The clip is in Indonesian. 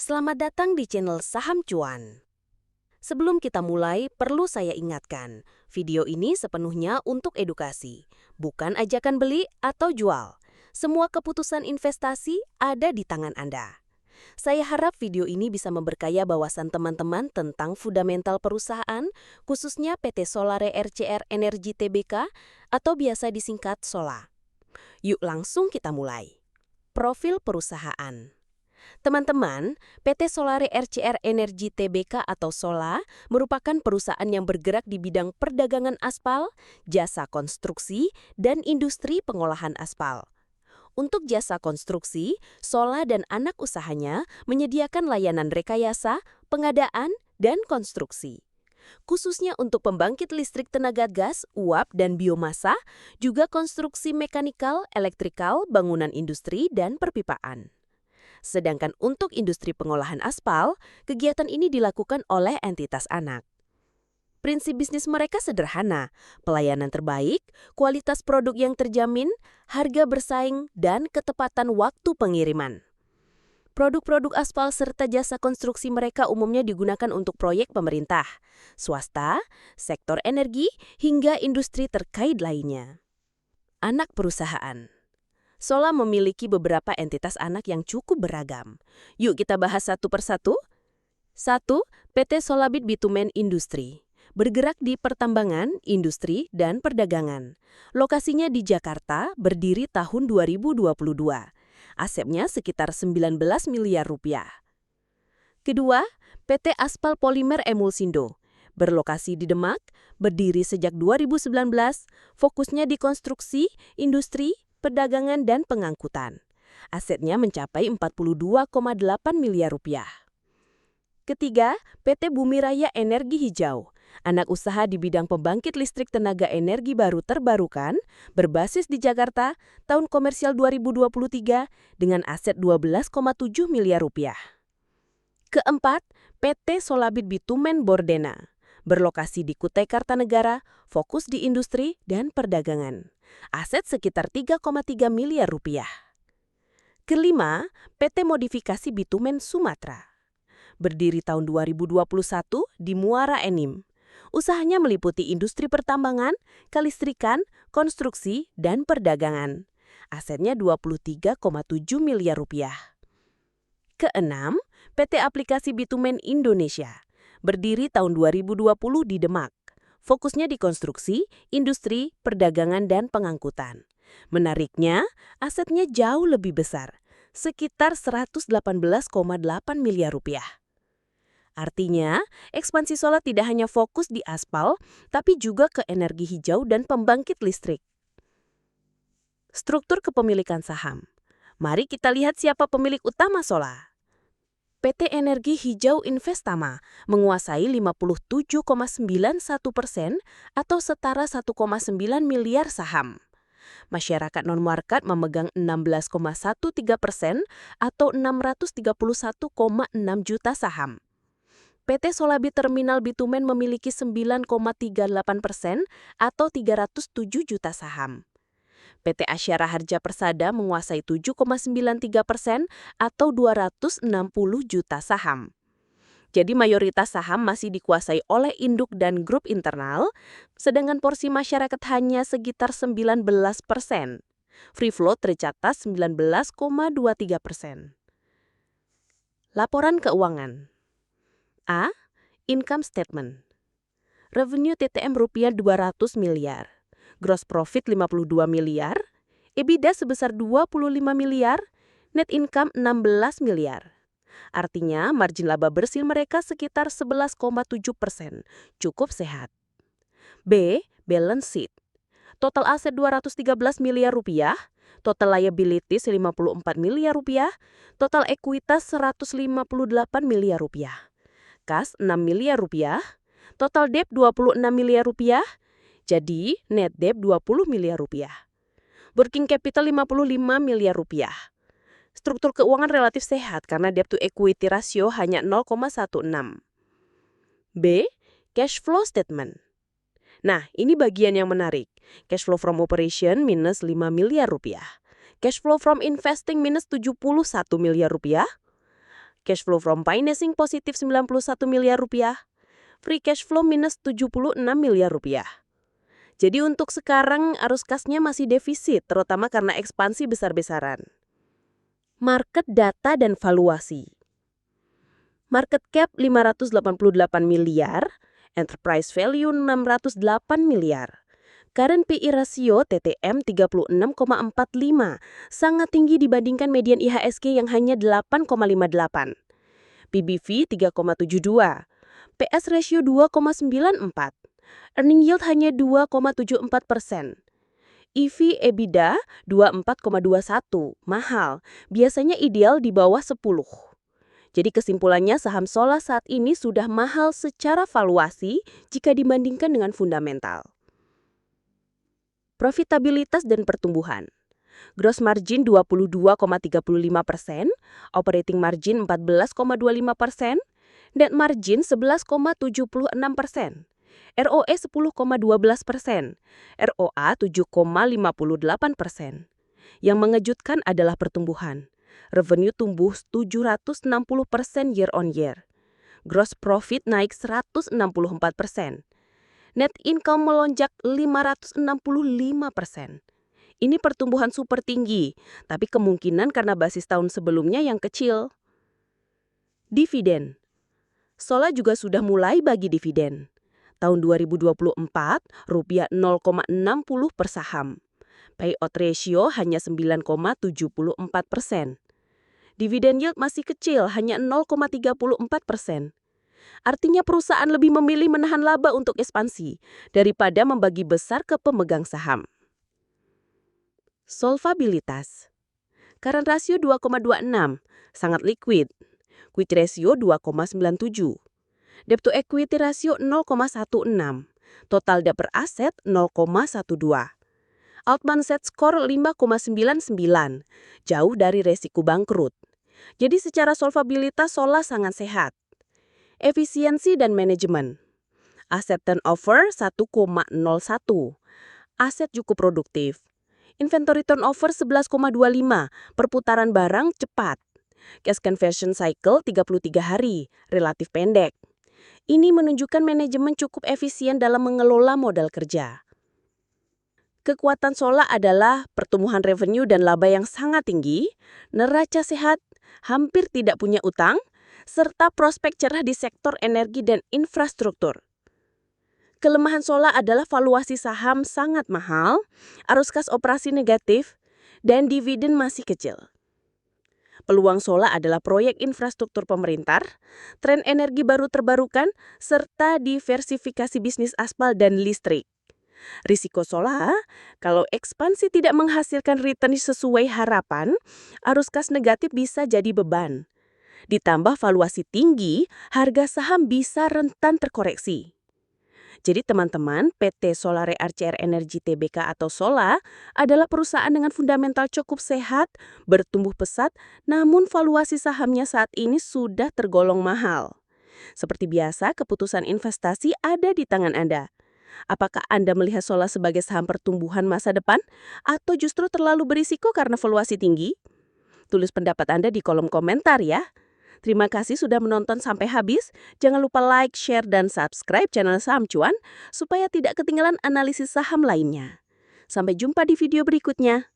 Selamat datang di channel Saham Cuan. Sebelum kita mulai, perlu saya ingatkan, video ini sepenuhnya untuk edukasi, bukan ajakan beli atau jual. Semua keputusan investasi ada di tangan Anda. Saya harap video ini bisa memberkaya wawasan teman-teman tentang fundamental perusahaan, khususnya PT Solare RCR Energi Tbk atau biasa disingkat Sola. Yuk langsung kita mulai. Profil perusahaan. Teman-teman, PT Solare RCR Energi Tbk atau Sola merupakan perusahaan yang bergerak di bidang perdagangan aspal, jasa konstruksi, dan industri pengolahan aspal. Untuk jasa konstruksi, Sola dan anak usahanya menyediakan layanan rekayasa, pengadaan, dan konstruksi. Khususnya untuk pembangkit listrik tenaga gas, uap, dan biomasa, juga konstruksi mekanikal, elektrikal, bangunan industri, dan perpipaan. Sedangkan untuk industri pengolahan aspal, kegiatan ini dilakukan oleh entitas anak. Prinsip bisnis mereka sederhana, pelayanan terbaik, kualitas produk yang terjamin, harga bersaing, dan ketepatan waktu pengiriman. Produk-produk aspal serta jasa konstruksi mereka umumnya digunakan untuk proyek pemerintah, swasta, sektor energi, hingga industri terkait lainnya. Anak perusahaan. Sola memiliki beberapa entitas anak yang cukup beragam. Yuk kita bahas satu persatu. 1. PT Solabit Bitumen Industri. Bergerak di pertambangan, industri, dan perdagangan. Lokasinya di Jakarta, berdiri tahun 2022. Asetnya sekitar 19 miliar rupiah. Kedua, PT Aspal Polimer Emulsindo. Berlokasi di Demak, berdiri sejak 2019, fokusnya di konstruksi, industri, perdagangan, dan pengangkutan. Asetnya mencapai 42,8 miliar rupiah. Ketiga, PT Bumi Raya Energi Hijau. Anak usaha di bidang pembangkit listrik tenaga energi baru terbarukan, berbasis di Jakarta, tahun komersial 2023 dengan aset 12,7 miliar rupiah. Keempat, PT Solabit Bitumen Bordena. Berlokasi di Kutai Kartanegara, fokus di industri dan perdagangan. Aset sekitar 3,3 miliar rupiah. Kelima, PT Modifikasi Bitumen Sumatera. Berdiri tahun 2021 di Muara Enim. Usahanya meliputi industri pertambangan, kelistrikan, konstruksi, dan perdagangan. Asetnya 23,7 miliar rupiah. Keenam, PT Aplikasi Bitumen Indonesia. Berdiri tahun 2020 di Demak. Fokusnya di konstruksi, industri, perdagangan, dan pengangkutan. Menariknya, asetnya jauh lebih besar, sekitar 118,8 miliar rupiah. Artinya, ekspansi Sola tidak hanya fokus di aspal, tapi juga ke energi hijau dan pembangkit listrik. Struktur kepemilikan saham. Mari kita lihat siapa pemilik utama Sola. PT Energi Hijau Investama menguasai 57,91% atau setara 1,9 miliar saham. Masyarakat non-market memegang 16,13% atau 631,6 juta saham. PT Solabit Terminal Bitumen memiliki 9,38% atau 307 juta saham. PT Asyara Harja Persada menguasai 7,93% atau 260 juta saham. Jadi mayoritas saham masih dikuasai oleh induk dan grup internal, sedangkan porsi masyarakat hanya sekitar 19%. Free float tercatat 19,23%. Laporan keuangan. A. Income statement. Revenue TTM rupiah 200 miliar. Gross profit 52 miliar, EBITDA sebesar 25 miliar, net income 16 miliar. Artinya, margin laba bersih mereka sekitar 11,7%, cukup sehat. B. Balance sheet. Total aset 213 miliar rupiah, total liabilities 54 miliar rupiah, total ekuitas 158 miliar rupiah. Kas 6 miliar rupiah, total debt 26 miliar rupiah, jadi net debt 20 miliar rupiah. Working capital 55 miliar rupiah. Struktur keuangan relatif sehat karena debt to equity ratio hanya 0,16. B. Cash flow statement. Nah, ini bagian yang menarik. Cash flow from operation minus 5 miliar rupiah. Cash flow from investing minus 71 miliar rupiah. Cash flow from financing positif 91 miliar rupiah. Free cash flow minus 76 miliar rupiah. Jadi untuk sekarang arus kasnya masih defisit, terutama karena ekspansi besar-besaran. Market data dan valuasi. Market cap 588 miliar, enterprise value 608 miliar. Current PE ratio TTM 36,45, sangat tinggi dibandingkan median IHSG yang hanya 8,58. PBV 3,72, PS ratio 2,94, earning yield hanya 2,74%. EV EBITDA 24,21, mahal, biasanya ideal di bawah 10. Jadi kesimpulannya saham Sola saat ini sudah mahal secara valuasi jika dibandingkan dengan fundamental. Profitabilitas dan pertumbuhan. Gross margin 22,35%, operating margin 14,25%, net margin 11,76%, ROE 10,12%, ROA 7,58%. Yang mengejutkan adalah pertumbuhan. Revenue tumbuh 760% year on year. Gross profit naik 164%. Net income melonjak 565%. Ini pertumbuhan super tinggi, tapi kemungkinan karena basis tahun sebelumnya yang kecil. Dividen. Sola juga sudah mulai bagi dividen. Tahun 2024, rupiah 0,60 per saham. Payout ratio hanya 9,74%. Dividen yield masih kecil, hanya 0,34%. Artinya perusahaan lebih memilih menahan laba untuk ekspansi daripada membagi besar ke pemegang saham. Solvabilitas. Current ratio 2,26, sangat liquid. Quick ratio 2,97. Debt to equity ratio 0,16. Total debt per aset 0,12. Altman set score 5,99, jauh dari resiko bangkrut. Jadi secara solvabilitas Sola sangat sehat. Efisiensi dan manajemen. Aset turnover 1,01. Aset cukup produktif. Inventory turnover 11,25, perputaran barang cepat. Cash conversion cycle 33 hari, relatif pendek. Ini menunjukkan manajemen cukup efisien dalam mengelola modal kerja. Kekuatan Sola adalah pertumbuhan revenue dan laba yang sangat tinggi, neraca sehat, hampir tidak punya utang, serta prospek cerah di sektor energi dan infrastruktur. Kelemahan Sola adalah valuasi saham sangat mahal, arus kas operasi negatif, dan dividen masih kecil. Peluang Sola adalah proyek infrastruktur pemerintah, tren energi baru terbarukan, serta diversifikasi bisnis aspal dan listrik. Risiko Sola, kalau ekspansi tidak menghasilkan return sesuai harapan, arus kas negatif bisa jadi beban. Ditambah valuasi tinggi, harga saham bisa rentan terkoreksi. Jadi teman-teman, PT Solare RCR Energy Tbk atau Sola adalah perusahaan dengan fundamental cukup sehat, bertumbuh pesat, namun valuasi sahamnya saat ini sudah tergolong mahal. Seperti biasa, keputusan investasi ada di tangan Anda. Apakah Anda melihat Sola sebagai saham pertumbuhan masa depan atau justru terlalu berisiko karena valuasi tinggi? Tulis pendapat Anda di kolom komentar ya. Terima kasih sudah menonton sampai habis. Jangan lupa like, share, dan subscribe channel Saham Cuan supaya tidak ketinggalan analisis saham lainnya. Sampai jumpa di video berikutnya.